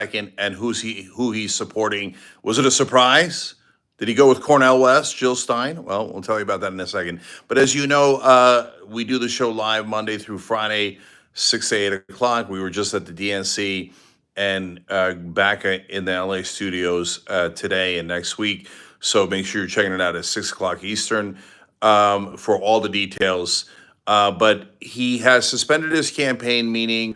and who he's supporting. Was it a surprise? Did he go with Cornel West, Jill Stein? Well, we'll tell you about that in a second. But as you know, we do the show live Monday through Friday, 6 to 8 o'clock. We were just at the DNC and back in the LA studios today and next week. So make sure you're checking it out at 6 o'clock Eastern for all the details. But he has suspended his campaign, meaning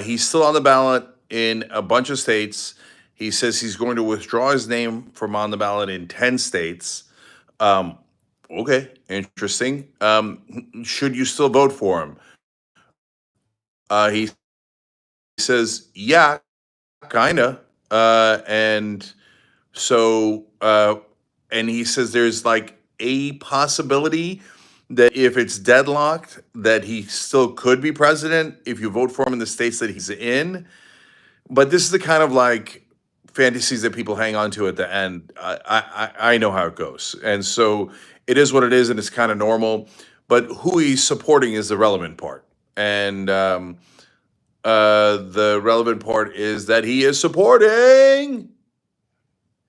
he's still on the ballot in a bunch of states. He says he's going to withdraw his name from on the ballot in 10 states. Okay, interesting. Should you still vote for him? He says, yeah, kind of. And so, and he says there's like a possibility that if it's deadlocked, that he still could be president if you vote for him in the states that he's in. But this is the kind of like fantasies that people hang on to at the end. I know how it goes. And so it is what it is, and it's kind of normal. But who he's supporting is the relevant part. And the relevant part is that he is supporting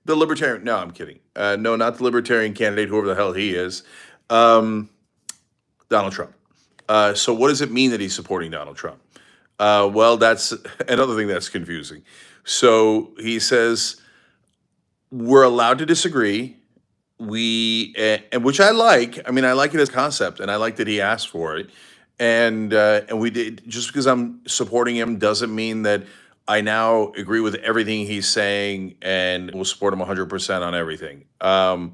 the libertarian. No, I'm kidding. No, not the libertarian candidate, whoever the hell he is. Donald Trump. So what does it mean that he's supporting Donald Trump? Well, that's another thing that's confusing. So he says, we're allowed to disagree. And which I like. I mean, I like it as a concept, and I like that he asked for it. And we did. Just because I'm supporting him doesn't mean that I now agree with everything he's saying and will support him 100% on everything. I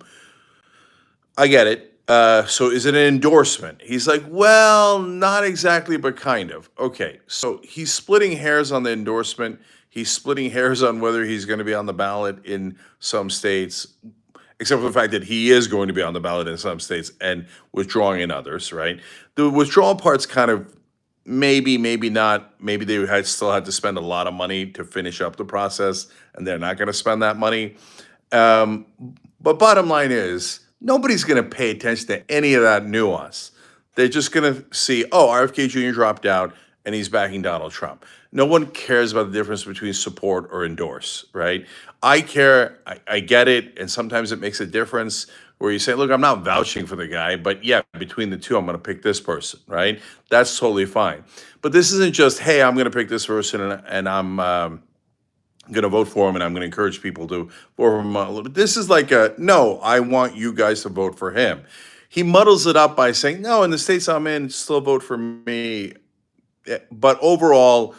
get it. So is it an endorsement? He's like, well, not exactly, but kind of. Okay, so he's splitting hairs on the endorsement. He's splitting hairs on whether he's going to be on the ballot in some states, except for the fact that he is going to be on the ballot in some states and withdrawing in others, right? The withdrawal part's kind of maybe not. Maybe they still had to spend a lot of money to finish up the process, and they're not going to spend that money. But bottom line is, nobody's going to pay attention to any of that nuance. They're just going to see, oh, RFK Jr. dropped out and he's backing Donald Trump. No one cares about the difference between support or endorse, right? I care. I get it. And sometimes it makes a difference where you say, look, I'm not vouching for the guy, but yeah, between the two, I'm going to pick this person, right? That's totally fine. But this isn't just, hey, I'm going to pick this person and I'm going to vote for him and I'm going to encourage people to vote for him a little bit. This is like no, I want you guys to vote for him. He muddles it up by saying, no, in the states I'm in, still vote for me. But overall,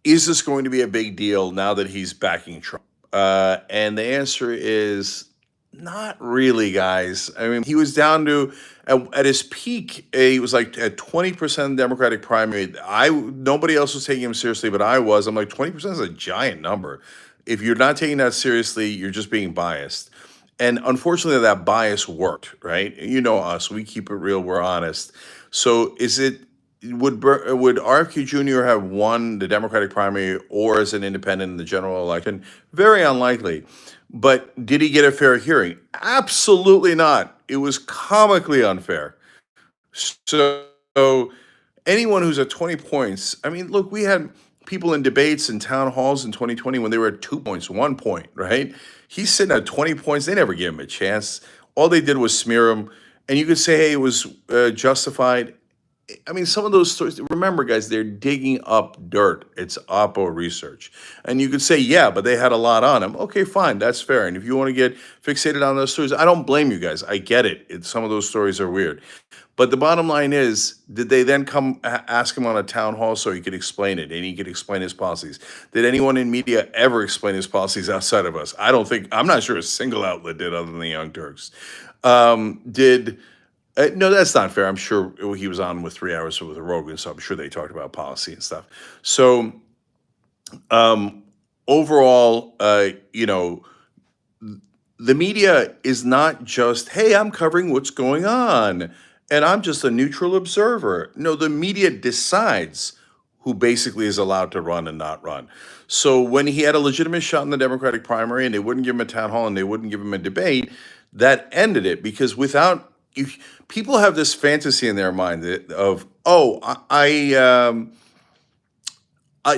is this going to be a big deal now that he's backing Trump? And the answer is not really, guys. I mean, he was down to, at his peak, he was like at 20% Democratic primary. Nobody else was taking him seriously, but I was. I'm like, 20% is a giant number. If you're not taking that seriously, you're just being biased. And unfortunately, that bias worked, right? You know us. We keep it real. We're honest. So would RFK Jr. have won the Democratic primary or as an independent in the general election? Very unlikely. But did he get a fair hearing? Absolutely not. It was comically unfair. So anyone who's at 20 points, I mean, look, we had people in debates and town halls in 2020 when they were at 2 points, 1 point, right? He's sitting at 20 points. They never gave him a chance. All they did was smear him. And you could say, hey, it was justified. I mean, some of those stories, remember, guys, they're digging up dirt. It's Oppo research. And you could say, yeah, but they had a lot on him. Okay, fine, that's fair. And if you want to get fixated on those stories, I don't blame you guys. I get it. Some of those stories are weird. But the bottom line is, did they then come ask him on a town hall so he could explain it and he could explain his policies? Did anyone in media ever explain his policies outside of us? I'm not sure a single outlet did other than the Young Turks. No, that's not fair. I'm sure he was on with 3 hours with Rogan, so I'm sure they talked about policy and stuff. So overall, the media is not just, hey, I'm covering what's going on, and I'm just a neutral observer. No, the media decides who basically is allowed to run and not run. So when he had a legitimate shot in the Democratic primary and they wouldn't give him a town hall and they wouldn't give him a debate, that ended it, because people have this fantasy in their mind of, oh,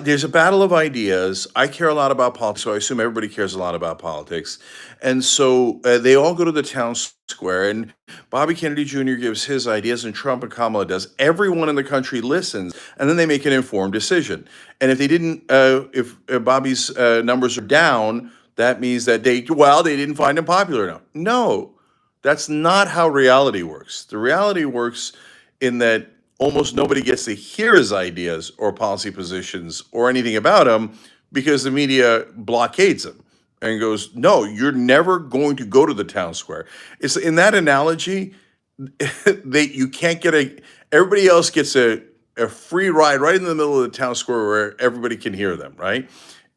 There's a battle of ideas. I care a lot about politics, so I assume everybody cares a lot about politics. And so they all go to the town square, and Bobby Kennedy Jr. gives his ideas, and Trump and Kamala does. Everyone in the country listens, and then they make an informed decision. And if they didn't, if Bobby's numbers are down, that means that they didn't find him popular enough. No, that's not how reality works. The reality works in that almost nobody gets to hear his ideas or policy positions or anything about him because the media blockades him and goes, "No, you're never going to go to the town square." It's in that analogy, you can't get everybody else gets a free ride right in the middle of the town square where everybody can hear them, right?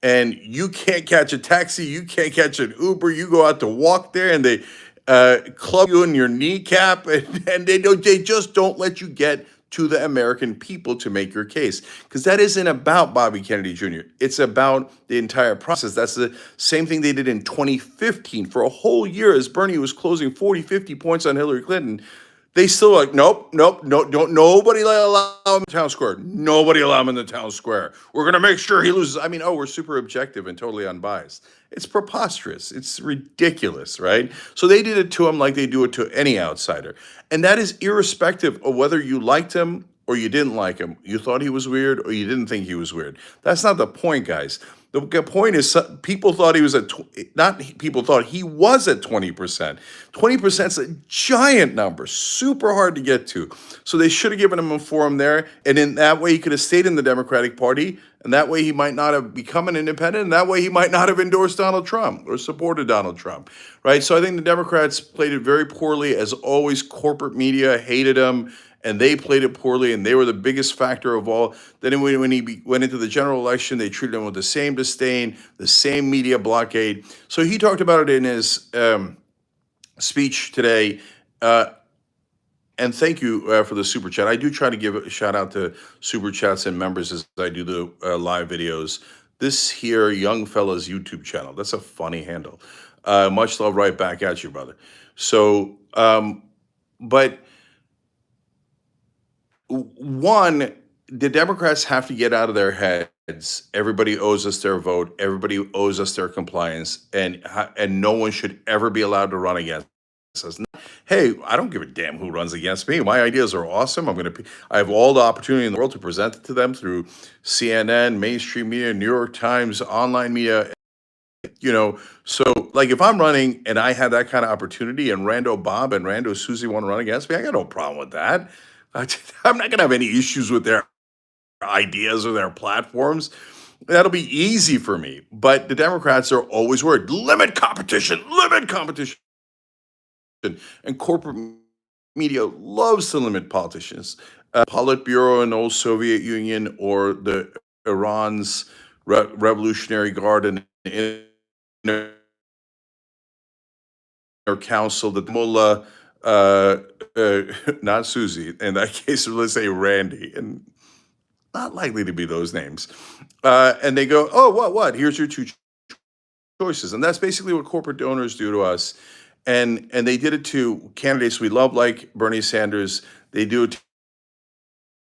And you can't catch a taxi, you can't catch an Uber, you go out to walk there and they club you in your kneecap, and they just don't let you get to the American people to make your case. Because that isn't about Bobby Kennedy Jr. It's about the entire process. That's the same thing they did in 2015. For a whole year, as Bernie was closing 40, 50 points on Hillary Clinton, they still like, nope, nope, no, don't nobody allow him in the town square. Nobody allow him in the town square. We're gonna make sure he loses. I mean, we're super objective and totally unbiased. It's preposterous. It's ridiculous, right? So they did it to him like they do it to any outsider. And that is irrespective of whether you liked him or you didn't like him. You thought he was weird or you didn't think he was weird. That's not the point, guys. The point is people thought he was not people thought he was at 20%. 20% is a giant number, super hard to get to. So they should have given him a forum there. And in that way, he could have stayed in the Democratic Party. And that way, he might not have become an independent. And that way, he might not have endorsed Donald Trump or supported Donald Trump, right? So I think the Democrats played it very poorly. As always, corporate media hated him. And they played it poorly, and they were the biggest factor of all. Then when he went into the general election, they treated him with the same disdain, the same media blockade. So he talked about it in his speech today. And thank you for the super chat. I do try to give a shout out to super chats and members as I do the live videos. This here young fella's YouTube channel. That's a funny handle. Much love right back at you, brother. So, but one, the Democrats have to get out of their heads. Everybody owes us their vote. Everybody owes us their compliance, and no one should ever be allowed to run against us. Hey, I don't give a damn who runs against me. My ideas are awesome. I have all the opportunity in the world to present it to them through CNN, mainstream media, New York Times, online media. So like if I'm running and I had that kind of opportunity, and Rando Bob and Rando Susie want to run against me, I got no problem with that. I'm not going to have any issues with their ideas or their platforms. That'll be easy for me. But the Democrats are always worried. Limit competition, limit competition. And corporate media loves to limit politicians. Politburo in the old Soviet Union, or the Iran's Revolutionary Guard and Inner Council, the mullah, not Susie, in that case, let's say Randy, and not likely to be those names. And they go, oh, what? Here's your two choices. And that's basically what corporate donors do to us. And they did it to candidates we love, like Bernie Sanders. They do it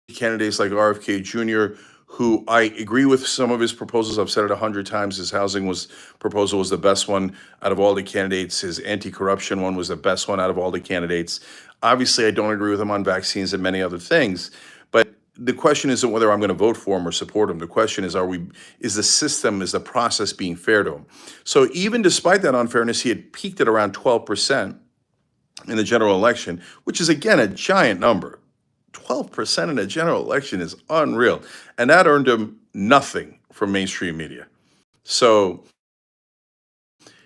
to candidates like RFK Jr., who I agree with some of his proposals. I've said it 100 times. His housing proposal was the best one out of all the candidates. His anti-corruption one was the best one out of all the candidates. Obviously, I don't agree with him on vaccines and many other things. But the question isn't whether I'm going to vote for him or support him. The question is, is the process being fair to him? So even despite that unfairness, he had peaked at around 12% in the general election, which is, again, a giant number. 12% in a general election is unreal. And that earned him nothing from mainstream media. So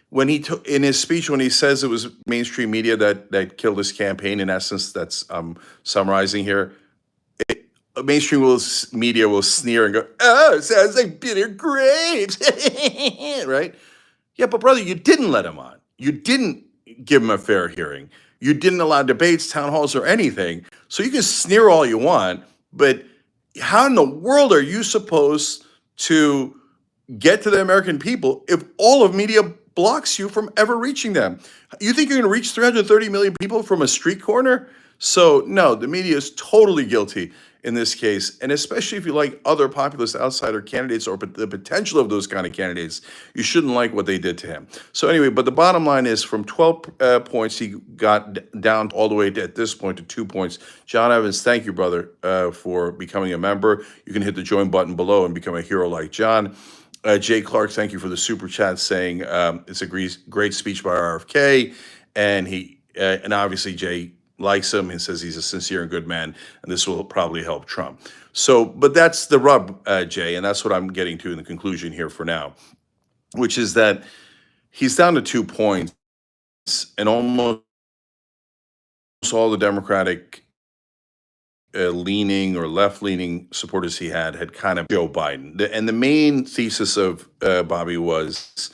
when in his speech, when he says it was mainstream media that killed his campaign, in essence, that's summarizing here, mainstream media will sneer and go, oh, it sounds like bitter grapes, right? Yeah, but brother, you didn't let him on. You didn't give him a fair hearing. You didn't allow debates, town halls, or anything. So you can sneer all you want, but how in the world are you supposed to get to the American people if all of media blocks you from ever reaching them? You think you're going to reach 330 million people from a street corner? So no, the media is totally guilty in this case, and especially if you like other populist outsider candidates or the potential of those kind of candidates, you shouldn't like what they did to him. So anyway, but the bottom line is, from 12 points, he got down all the way at this point to 2 points. John Evans, thank you, brother, for becoming a member. You can hit the join button below and become a hero like John. Jay Clark, thank you for the super chat, saying it's a great speech by RFK, and obviously Jay likes him and says he's a sincere and good man, and this will probably help Trump. So, but that's the rub, Jay, and that's what I'm getting to in the conclusion here for now, which is that he's down to 2 points, and almost all the Democratic leaning or left leaning supporters he had kind of Joe Biden. And the main thesis of Bobby was,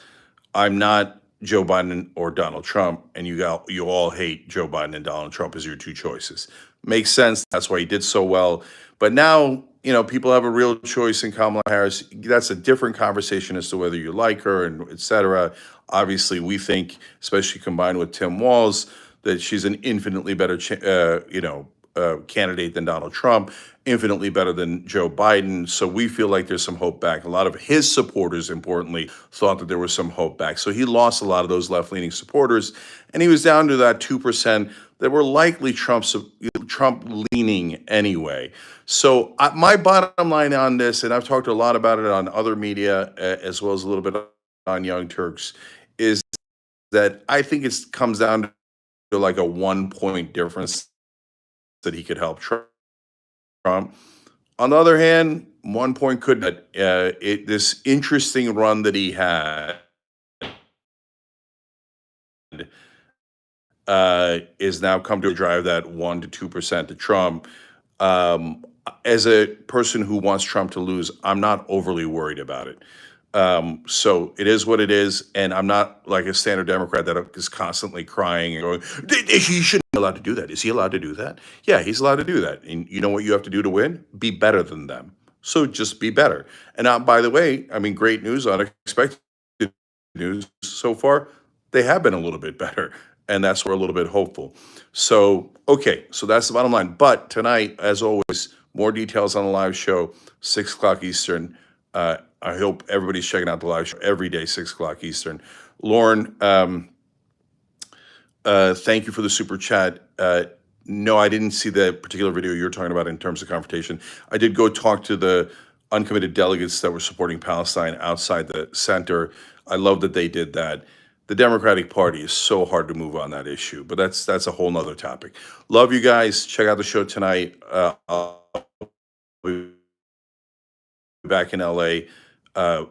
I'm not Joe Biden or Donald Trump, and you all hate Joe Biden and Donald Trump as your two choices. Makes sense. That's why he did so well. But now, people have a real choice in Kamala Harris. That's a different conversation as to whether you like her and et cetera. Obviously, we think, especially combined with Tim Walz, that she's an infinitely better, candidate than Donald Trump, infinitely better than Joe Biden. So we feel like there's some hope back. A lot of his supporters, importantly, thought that there was some hope back. So he lost a lot of those left-leaning supporters, and he was down to that 2% that were likely Trump-leaning anyway. So my bottom line on this, and I've talked a lot about it on other media, as well as a little bit on Young Turks, is that I think it comes down to like a 1-point difference that he could help Trump. On the other hand, 1 point could this interesting run that he had is now come to drive that 1 to 2% to Trump. As a person who wants Trump to lose, I'm not overly worried about it. So it is what it is, and I'm not like a standard Democrat that is constantly crying and going, he shouldn't be allowed to do that. Is he allowed to do that? Yeah, he's allowed to do that. And you know what you have to do to win? Be better than them. So just be better. And by the way, I mean, great news, unexpected news so far. They have been a little bit better, and that's where we're a little bit hopeful. So, okay, so that's the bottom line. But tonight, as always, more details on the live show, 6 o'clock Eastern. I hope everybody's checking out the live show every day, 6 o'clock Eastern. Lauren, thank you for the super chat. No, I didn't see the particular video you're talking about in terms of confrontation. I did go talk to the uncommitted delegates that were supporting Palestine outside the center. I love that they did that. The Democratic Party is so hard to move on that issue, but that's a whole nother topic. Love you guys. Check out the show tonight. I'll be back in LA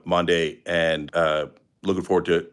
Monday, and looking forward to